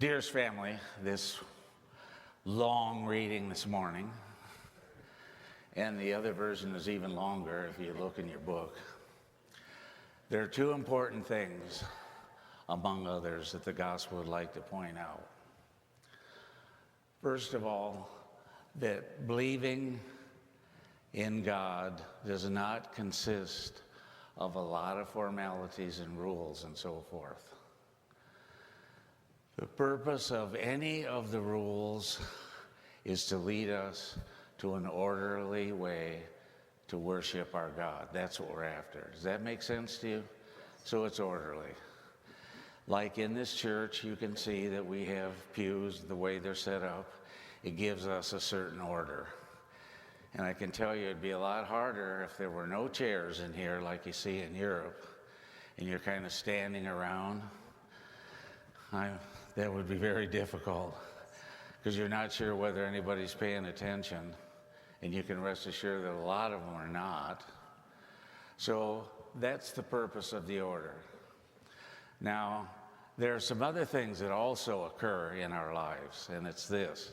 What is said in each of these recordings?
Dearest family, this long reading this morning, and the other version is even longer if you look in your book. There are two important things, among others, that the gospel would like to point out. First of all, that believing in God does not consist of a lot of formalities and rules and so forth. The purpose of any of the rules is to lead us to an orderly way to worship our God. That's what we're after. Does that make sense to you? So it's orderly. Like in this church, you can see that we have pews, the way they're set up. It gives us a certain order. And I can tell you it'd be a lot harder if there were no chairs in here like you see in Europe, and you're kind of standing around. That would be very difficult because you're not sure whether anybody's paying attention, and you can rest assured that a lot of them are not. So that's the purpose of the order. Now, there are some other things that also occur in our lives, and it's this,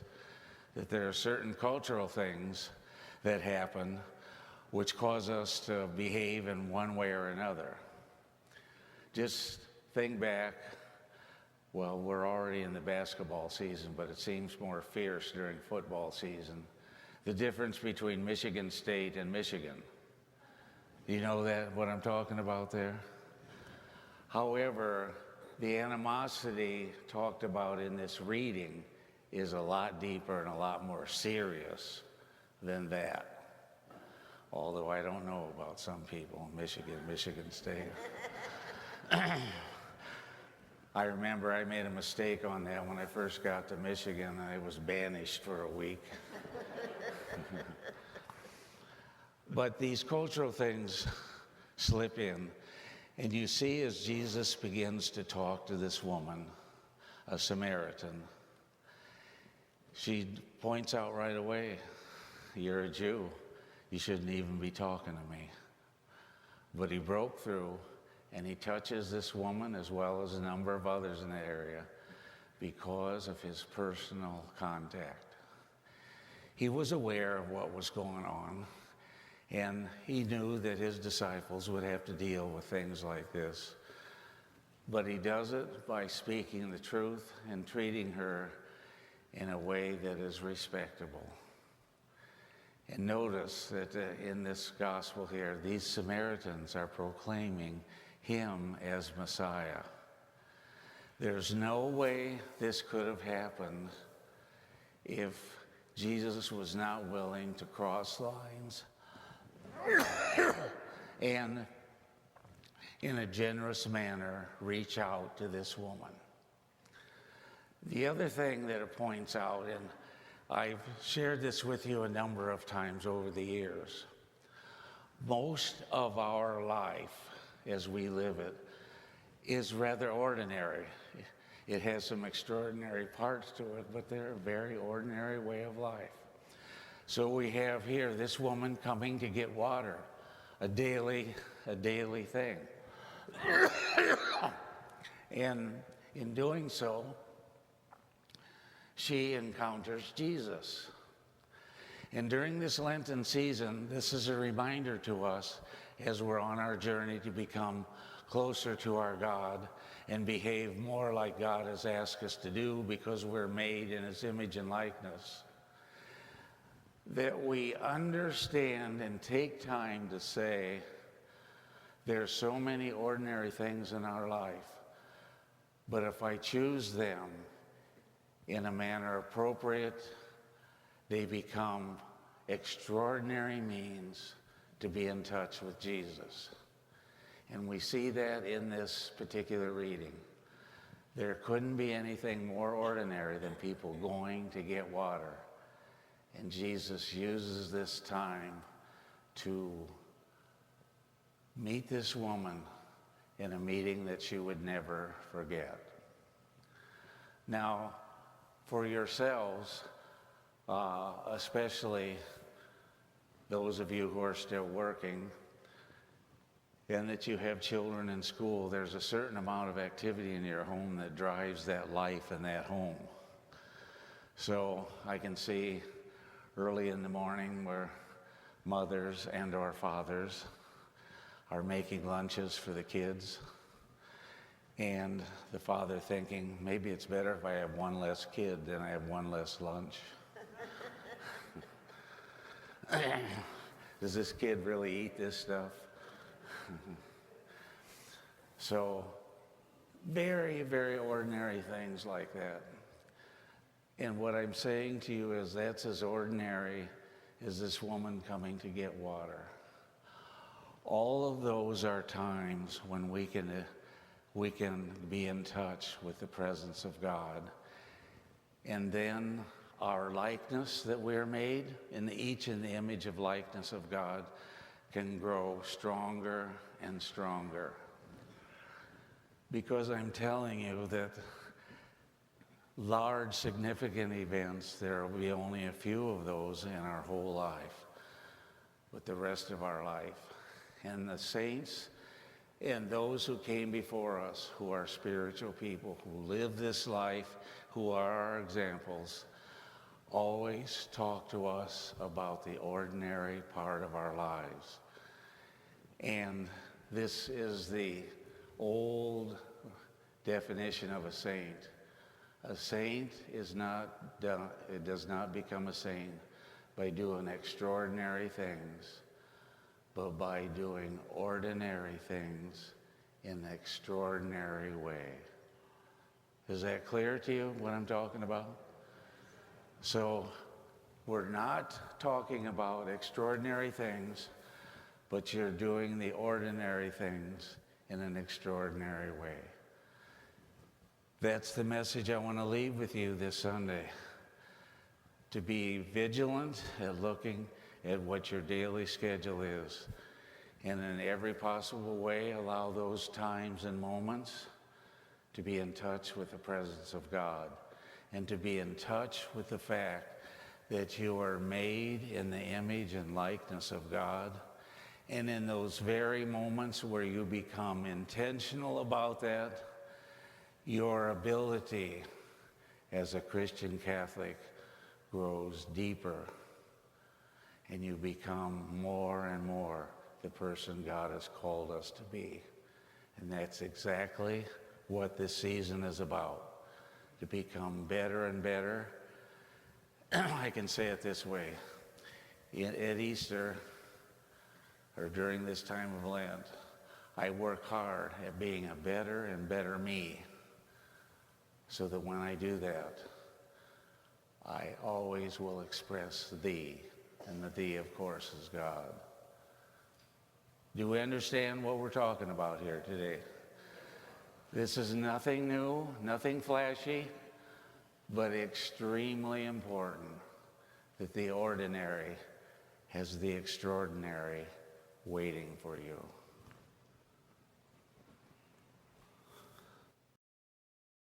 that there are certain cultural things that happen which cause us to behave in one way or another. Just think back. Well, we're already in the basketball season, but it seems more fierce during football season. The difference between Michigan State and Michigan. You know that, what I'm talking about there? However, the animosity talked about in this reading is a lot deeper and a lot more serious than that. Although I don't know about some people, Michigan State. I remember I made a mistake on that when I first got to Michigan. I was banished for a week. But these cultural things slip in. And you see as Jesus begins to talk to this woman, a Samaritan, she points out right away, you're a Jew. You shouldn't even be talking to me. But he broke through. And he touches this woman as well as a number of others in the area because of his personal contact. He was aware of what was going on, and he knew that his disciples would have to deal with things like this. But he does it by speaking the truth and treating her in a way that is respectable. And notice that in this gospel here, these Samaritans are proclaiming him as Messiah. There's no way this could have happened if Jesus was not willing to cross lines and in a generous manner reach out to this woman. The other thing that it points out, and I've shared this with you a number of times over the years, most of our life as we live it is rather ordinary. It has some extraordinary parts to it, but they're a very ordinary way of life. So we have here this woman coming to get water, a daily thing. And in doing so, she encounters Jesus. And during this Lenten season, this is a reminder to us as we're on our journey to become closer to our God and behave more like God has asked us to do because we're made in his image and likeness, that we understand and take time to say, there's so many ordinary things in our life, but if I choose them in a manner appropriate, they become extraordinary means to be in touch with Jesus. And we see that in this particular reading. There couldn't be anything more ordinary than people going to get water. And Jesus uses this time to meet this woman in a meeting that she would never forget. Now, for yourselves, especially those of you who are still working, and that you have children in school, there's a certain amount of activity in your home that drives that life in that home. So I can see early in the morning where mothers and or fathers are making lunches for the kids, and the father thinking, maybe it's better if I have one less kid than I have one less lunch. Does this kid really eat this stuff? So, very, very ordinary things like that. And what I'm saying to you is that's as ordinary as this woman coming to get water. All of those are times when we can be in touch with the presence of God. And then our likeness that we're made, each in the image of likeness of God, can grow stronger and stronger. Because I'm telling you that large, significant events, there will be only a few of those in our whole life, but the rest of our life. And the saints and those who came before us, who are spiritual people, who live this life, who are our examples, always talk to us about the ordinary part of our lives. And this is the old definition of a saint. A saint is not done, it does not become a saint by doing extraordinary things, but by doing ordinary things in an extraordinary way. Is that clear to you, what I'm talking about? So, we're not talking about extraordinary things, but you're doing the ordinary things in an extraordinary way. That's the message I want to leave with you this Sunday. To be vigilant at looking at what your daily schedule is. And in every possible way, allow those times and moments to be in touch with the presence of God. And to be in touch with the fact that you are made in the image and likeness of God. And in those very moments where you become intentional about that, your ability as a Christian Catholic grows deeper, and you become more and more the person God has called us to be. And that's exactly what this season is about, to become better and better. I can say it this way. At Easter, or during this time of Lent, I work hard at being a better and better me, so that when I do that, I always will express thee, and the thee, of course, is God. Do we understand what we're talking about here today? This is nothing new, nothing flashy, but extremely important that the ordinary has the extraordinary waiting for you.